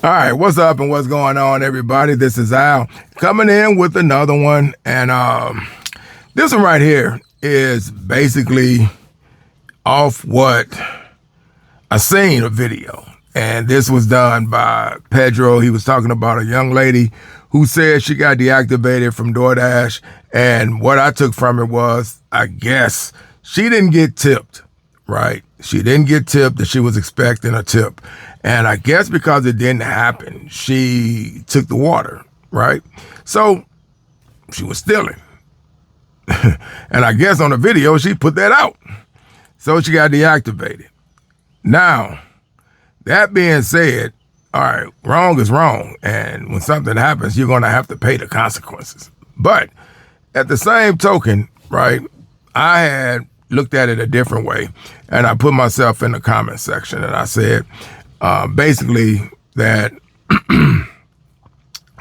All right, what's up and what's going on, everybody? This is Al coming in with another one, and this one right here is basically off what I seen a video, and this was done by Pedro. He was talking about a young lady who said she got deactivated from DoorDash, and what I took from it was, I guess she didn't get tipped, right? She didn't get tipped that she was expecting a tip. And I guess because it didn't happen, she took the water, right? So she was stealing. And I guess on the video, she put that out. So she got deactivated. Now, that being said, all right, wrong is wrong. And when something happens, you're going to have to pay the consequences. But at the same token, right, I had looked at it a different way. And I put myself in the comment section and I said, basically that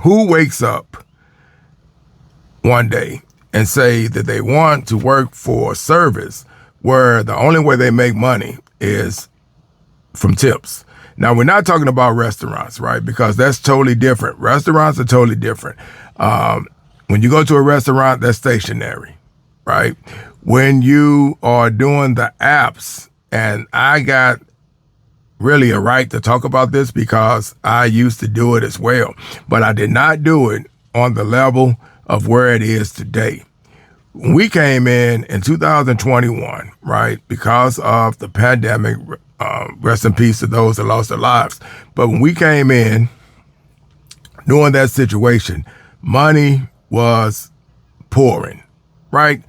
who wakes up one day and say that they want to work for a service where the only way they make money is from tips. Now, we're not talking about restaurants, right? Because that's totally different. Restaurants are totally different. When you go to a restaurant, that's stationary, right? When you are doing the apps, and I got really a right to talk about this because I used to do it as well, but I did not do it on the level of where it is today. When we came in 2021, right, because of the pandemic, rest in peace to those that lost their lives. But when we came in during that situation, money was pouring, right?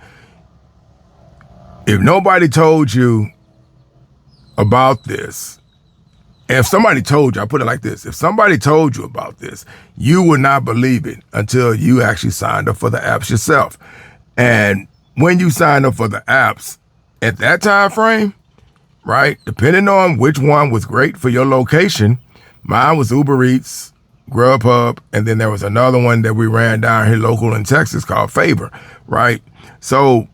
If nobody told you about this, if somebody told you, I put it like this, if somebody told you about this, you would not believe it until you actually signed up for the apps yourself. And when you signed up for the apps, at that time frame, right, depending on which one was great for your location, mine was Uber Eats, Grubhub, and then there was another one that we ran down here local in Texas called Favor, right? So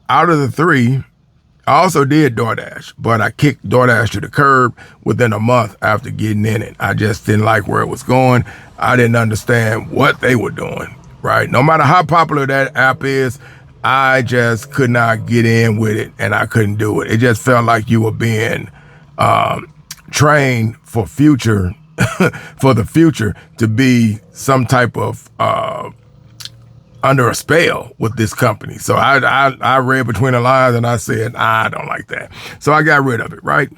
out of the three, I also did DoorDash, but I kicked DoorDash to the curb within a month after getting in it. I just didn't like where it was going. I didn't understand what they were doing, right? No matter how popular that app is, I just could not get in with it, and I couldn't do it. It just felt like you were being trained for future, for the future to be some type of under a spell with this company. So I read between the lines and I said, I don't like that. So I got rid of it, right?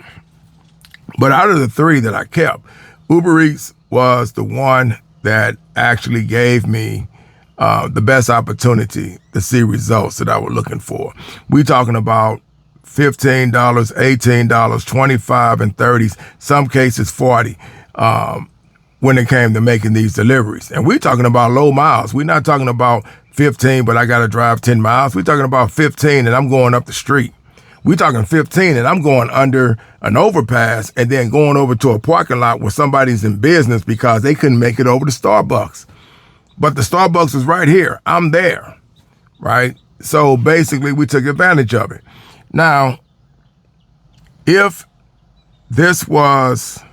But out of the three that I kept, Uber Eats was the one that actually gave me the best opportunity to see results that I was looking for. We talking about $15, $18, $25 and $30, some cases $40. When it came to making these deliveries. And we're talking about low miles. We're not talking about 15, but I got to drive 10 miles. We're talking about 15 and I'm going up the street. We're talking 15 and I'm going under an overpass and then going over to a parking lot where somebody's in business because they couldn't make it over to Starbucks. But the Starbucks is right here. I'm there, right? So basically we took advantage of it. Now, if this was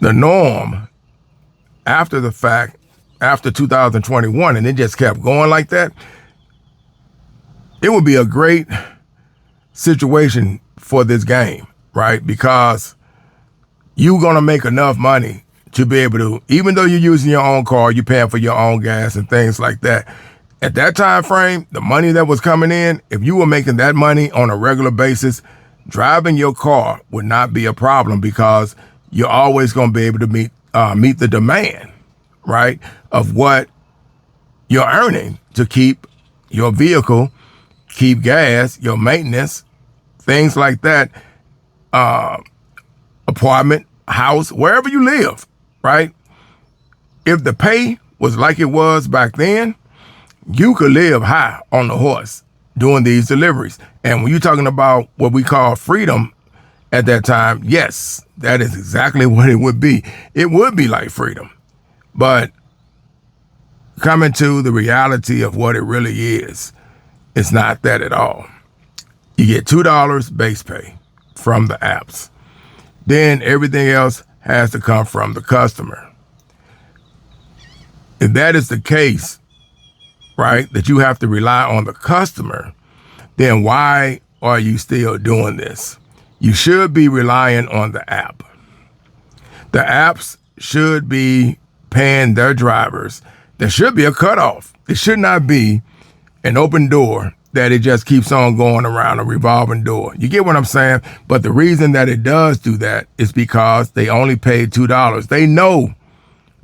the norm after the fact, after 2021, and it just kept going like that, it would be a great situation for this game, right? Because you're going to make enough money to be able to, even though you're using your own car, you're paying for your own gas and things like that. At that time frame, the money that was coming in, if you were making that money on a regular basis, driving your car would not be a problem because you're always going to be able to meet the demand, right, of what you're earning to keep your vehicle, keep gas, your maintenance, things like that, apartment, house, wherever you live, right? If the pay was like it was back then, you could live high on the horse doing these deliveries. And when you're talking about what we call freedom, at that time, yes, that is exactly what it would be. It would be like freedom. But coming to the reality of what it really is, it's not that at all. You get $2 base pay from the apps. Then everything else has to come from the customer. If that is the case, right, that you have to rely on the customer, then why are you still doing this? You should be relying on the app. The apps should be paying their drivers. There should be a cutoff. It should not be an open door that it just keeps on going around, a revolving door. You get what I'm saying? But the reason that it does do that is because they only paid $2. They know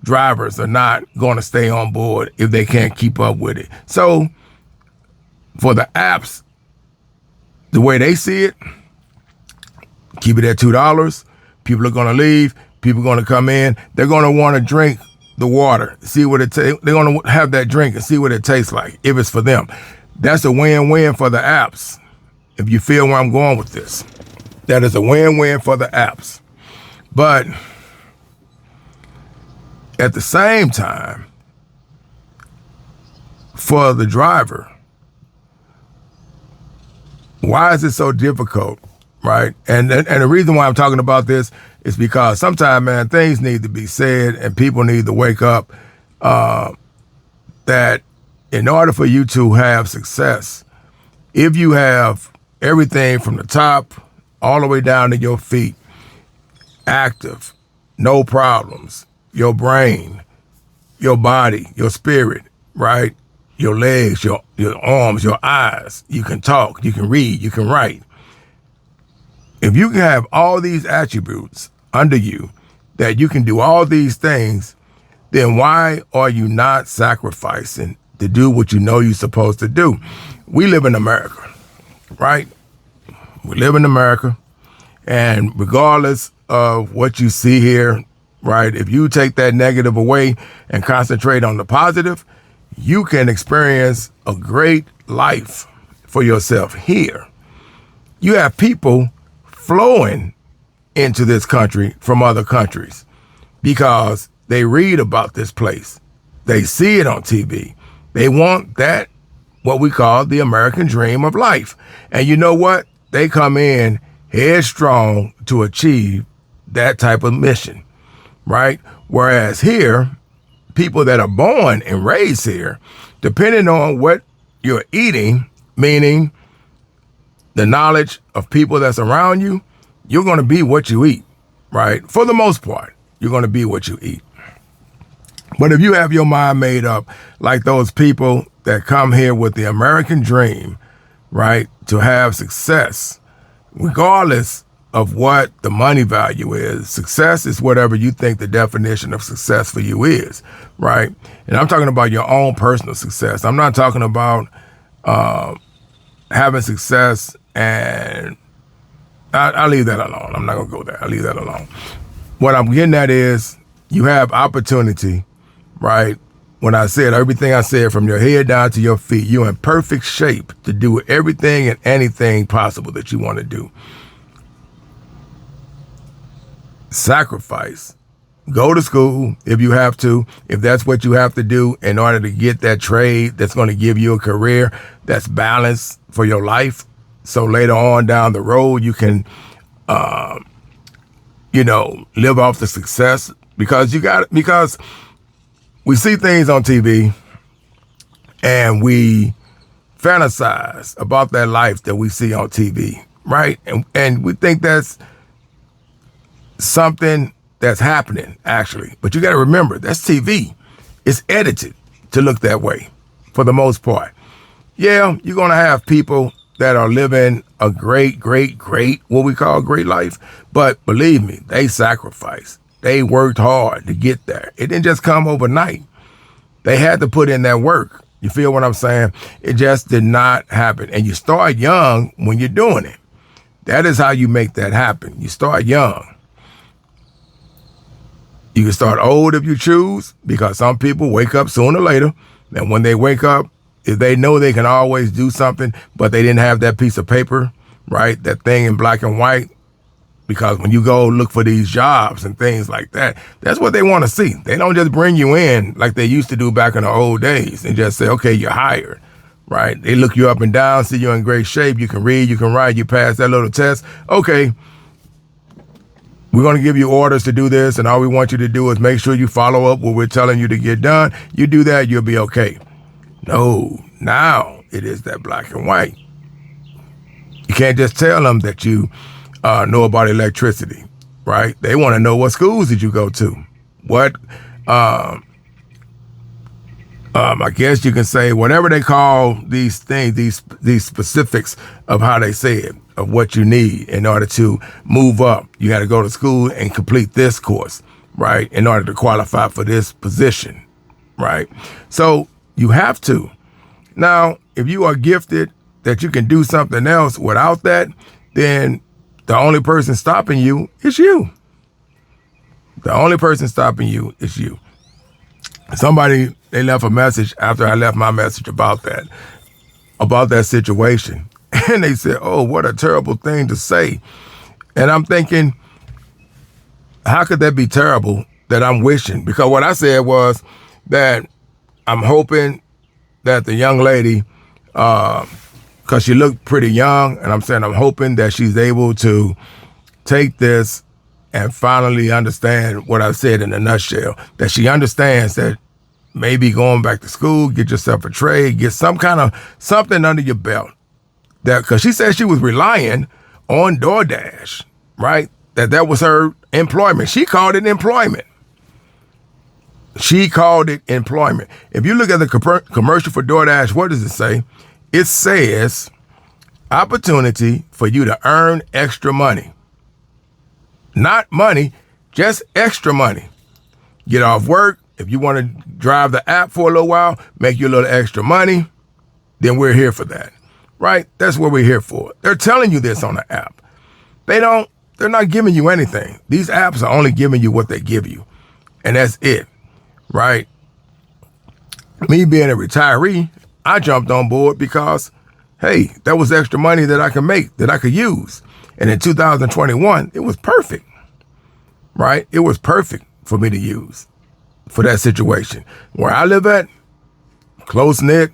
drivers are not going to stay on board if they can't keep up with it. So for the apps, the way they see it, keep it at $2. People are going to leave. People are going to come in. They're going to want to drink the water, see what it tastes. They're going to have that drink and see what it tastes like if it's for them. That's a win-win for the apps. If you feel where I'm going with this, that is a win-win for the apps. But at the same time, for the driver, why is it so difficult, right? And the reason why I'm talking about this is because sometimes, man, things need to be said and people need to wake up that in order for you to have success, if you have everything from the top all the way down to your feet active, no problems, your brain, your body, your spirit, right? Your legs, your arms, your eyes, you can talk, you can read, you can write. If you can have all these attributes under you, that you can do all these things, then why are you not sacrificing to do what you know you're supposed to do? We live in America, right? We live in America, and regardless of what you see here, right, if you take that negative away and concentrate on the positive, you can experience a great life for yourself here. You have people flowing into this country from other countries because they read about this place. They see it on TV. They want that, what we call the American dream of life. And you know what? They come in headstrong to achieve that type of mission, right? Whereas here, people that are born and raised here, depending on what you're eating, meaning the knowledge of people that's around you, you're going to be what you eat, right? For the most part, you're going to be what you eat. But if you have your mind made up like those people that come here with the American dream, right, to have success, regardless of what the money value is, success is whatever you think the definition of success for you is, right? And I'm talking about your own personal success. I'm not talking about having success, and I'll leave that alone. I'm not going to go there. I'll leave that alone. What I'm getting at is you have opportunity, right? When I said everything I said from your head down to your feet, you're in perfect shape to do everything and anything possible that you want to do. Sacrifice. Go to school if you have to, if that's what you have to do in order to get that trade that's going to give you a career that's balanced for your life. So later on down the road, you can, live off the success because we see things on TV and we fantasize about that life that we see on TV, right? And we think that's something that's happening, actually. But you got to remember, that's TV. It's edited to look that way for the most part. Yeah, you're going to have people that are living a great, what we call great life. But believe me, they sacrificed. They worked hard to get there. It didn't just come overnight. They had to put in that work. You feel what I'm saying? It just did not happen. And you start young when you're doing it. That is how you make that happen. You start young. You can start old if you choose, because some people wake up sooner or later. And when they wake up, if they know they can always do something, but they didn't have that piece of paper, right? That thing in black and white. Because when you go look for these jobs and things like that, that's what they want to see. They don't just bring you in like they used to do back in the old days and just say, okay, you're hired, right? They look you up and down, see you're in great shape. You can read, you can write, you pass that little test. Okay, we're going to give you orders to do this, and all we want you to do is make sure you follow up what we're telling you to get done. You do that, you'll be okay. No, now it is that black and white. You can't just tell them that you know about electricity, right? They want to know what schools did you go to? What, I guess you can say whatever they call these things, these specifics of how they say it, of what you need in order to move up. You got to go to school and complete this course, right? In order to qualify for this position, right? So you have to. Now, if you are gifted that you can do something else without that, then the only person stopping you is you. The only person stopping you is you. Somebody, they left a message after I left my message about that situation. And they said, oh, what a terrible thing to say. And I'm thinking, how could that be terrible that I'm wishing? Because what I said was that I'm hoping that the young lady, because she looked pretty young, and I'm saying I'm hoping that she's able to take this and finally understand what I said in a nutshell, that she understands that maybe going back to school, get yourself a trade, get something under your belt. That, because she said she was relying on DoorDash, right? That was her employment. She called it employment. She called it employment. If you look at the commercial for DoorDash, what does it say? It says opportunity for you to earn extra money. Not money, just extra money. Get off work. If you want to drive the app for a little while, make you a little extra money, then we're here for that, right? That's what we're here for. They're telling you this on the app. They're not giving you anything. These apps are only giving you what they give you. And that's it, right? Me being a retiree, I jumped on board because, hey, that was extra money that I could make, that I could use. And in 2021, it was perfect, right? It was perfect for me to use for that situation. Where I live at, close-knit,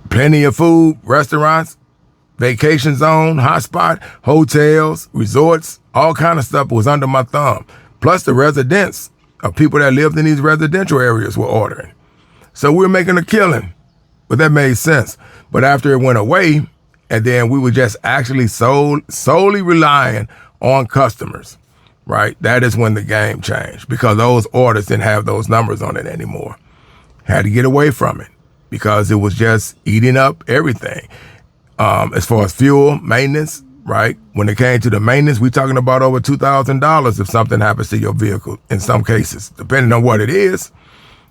plenty of food, restaurants, vacation zone, hotspot, hotels, resorts, all kind of stuff was under my thumb. Plus the residents of people that lived in these residential areas were ordering. So we were making a killing, but that made sense. But after it went away, and then we were just actually solely relying on customers, right? That is when the game changed, because those orders didn't have those numbers on it anymore. Had to get away from it because it was just eating up everything. As far as fuel, maintenance, right? When it came to the maintenance, we're talking about over $2,000 if something happens to your vehicle in some cases, depending on what it is.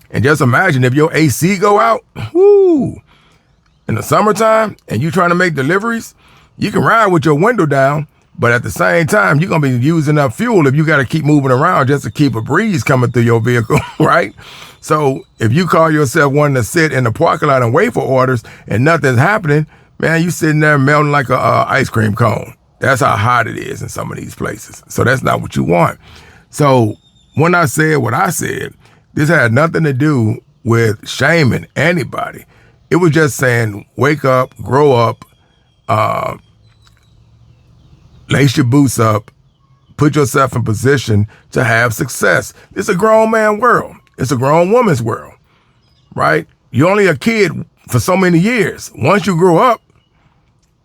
And just imagine if your AC go out, whoo, in the summertime, and you trying to make deliveries, you can ride with your window down, but at the same time, you're going to be using up fuel if you got to keep moving around just to keep a breeze coming through your vehicle, right? So if you call yourself wanting to sit in the parking lot and wait for orders and nothing's happening, man, you sitting there melting like a ice cream cone. That's how hot it is in some of these places. So that's not what you want. So when I said what I said, this had nothing to do with shaming anybody. It was just saying, wake up, grow up, lace your boots up, put yourself in position to have success. It's a grown man world. It's a grown woman's world, right? You're only a kid for so many years. Once you grow up,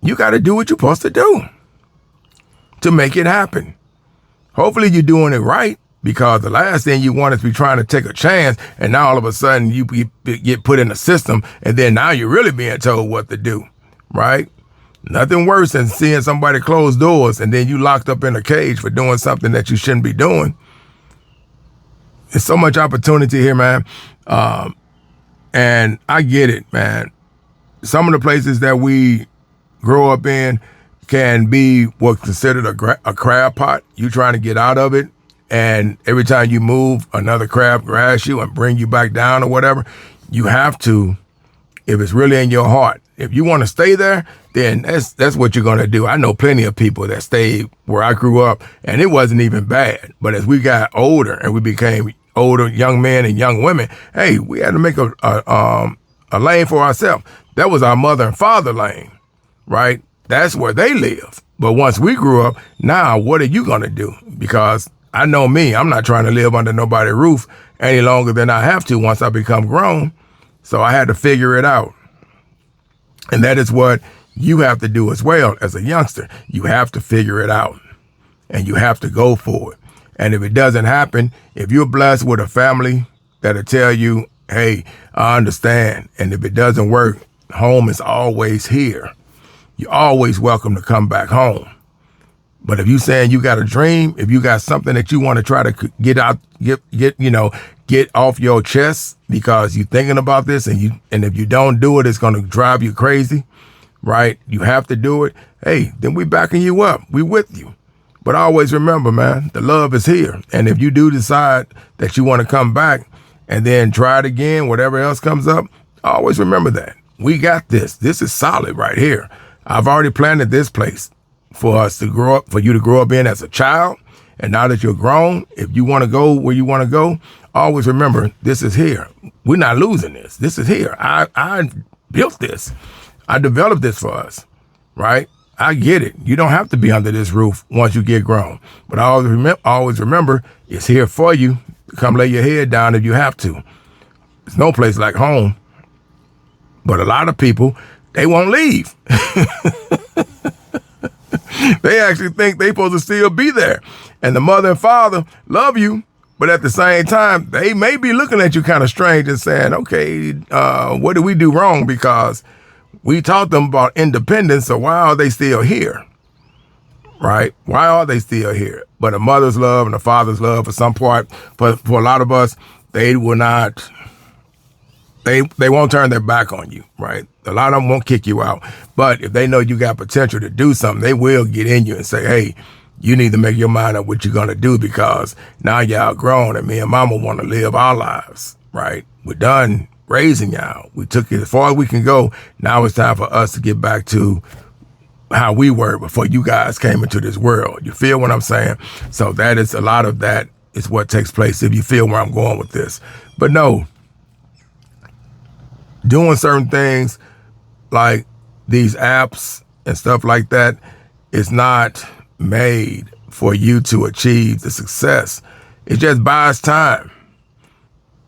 you got to do what you're supposed to do to make it happen. Hopefully you're doing it right, because the last thing you want is to be trying to take a chance, and now all of a sudden you get put in a system, and then now you're really being told what to do, right? Nothing worse than seeing somebody close doors and then you locked up in a cage for doing something that you shouldn't be doing. There's so much opportunity here, man. And I get it, man. Some of the places that we grow up in can be what's considered a crab pot. You trying to get out of it, and every time you move, another crab grabs you and bring you back down or whatever. You have to, if it's really in your heart. If you want to stay there, then that's what you're going to do. I know plenty of people that stayed where I grew up, and it wasn't even bad. But as we got older and we became older young men and young women, hey, we had to make a lane for ourselves. That was our mother and father lane, right? that's where they live. But once we grew up, now what are you going to do? Because I know me, I'm not trying to live under nobody's roof any longer than I have to once I become grown. So I had to figure it out. And that is what you have to do as well as a youngster. You have to figure it out and you have to go for it. And if it doesn't happen, if you're blessed with a family that'll tell you, hey, I understand. And if it doesn't work, home is always here. You're always welcome to come back home. But if you saying you got a dream, if you got something that you want to try to get out, get off your chest because you're thinking about this and if you don't do it, it's going to drive you crazy, right? You have to do it. Hey, then we backing you up. We with you. But always remember, man, the love is here. And if you do decide that you want to come back and then try it again, whatever else comes up, always remember that. We got this. This is solid right here. I've already planted this place for us to grow up, for you to grow up in as a child. And now that you're grown, if you want to go where you want to go, always remember, this is here. We're not losing this. This is here. I built this. I developed this for us, right? I get it. You don't have to be under this roof once you get grown. But I always remember, it's here for you. Come lay your head down if you have to. There's no place like home. But a lot of people, they won't leave. They actually think they're supposed to still be there. And the mother and father love you, but at the same time, they may be looking at you kind of strange and saying, okay, what did we do wrong? Because we taught them about independence, so why are they still here? Right? Why are they still here? But a mother's love and a father's love, for some part, for a lot of us, they will not, they won't turn their back on you, right? A lot of them won't kick you out. But if they know you got potential to do something, they will get in you and say, hey, you need to make your mind up what you're going to do because now y'all grown and me and mama want to live our lives, right? We're done raising y'all. We took it as far as we can go. Now it's time for us to get back to how we were before you guys came into this world. You feel what I'm saying? So that is a lot of that is what takes place if you feel where I'm going with this. But no, doing certain things like these apps and stuff like that is not made for you to achieve the success. It just buys time.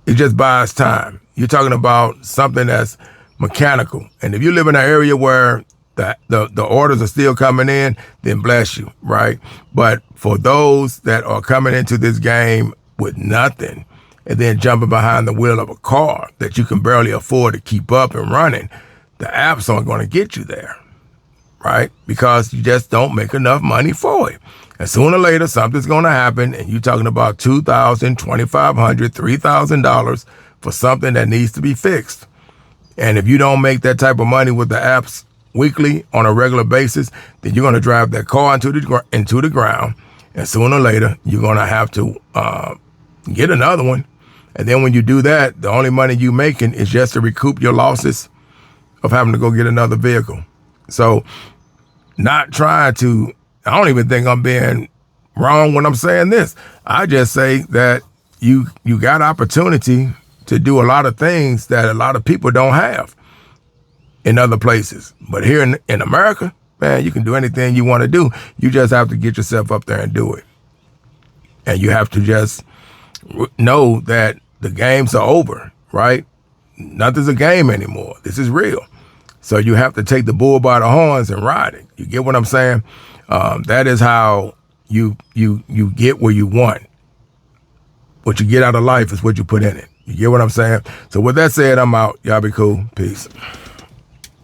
It just buys time. You're talking about something that's mechanical. And if you live in an area where the orders are still coming in, then bless you, right? But for those that are coming into this game with nothing and then jumping behind the wheel of a car that you can barely afford to keep up and running, the apps aren't going to get you there, right? Because you just don't make enough money for it. And sooner or later, something's going to happen, and you're talking about $2,000, $2,500, $3,000 for something that needs to be fixed. And if you don't make that type of money with the apps weekly on a regular basis, then you're going to drive that car into the ground, and sooner or later, you're going to have to get another one. And then when you do that, the only money you're making is just to recoup your losses of having to go get another vehicle. So not trying to, I don't even think I'm being wrong when I'm saying this. I just say that you got opportunity to do a lot of things that a lot of people don't have in other places. But here in America, man, you can do anything you want to do. You just have to get yourself up there and do it. And you have to just know that the games are over, right? Nothing's a game anymore. This is real. So you have to take the bull by the horns and ride it. You get what I'm saying? That is how you get where you want. What you get out of life is what you put in it. You get what I'm saying? So with that said, I'm out. Y'all be cool. Peace.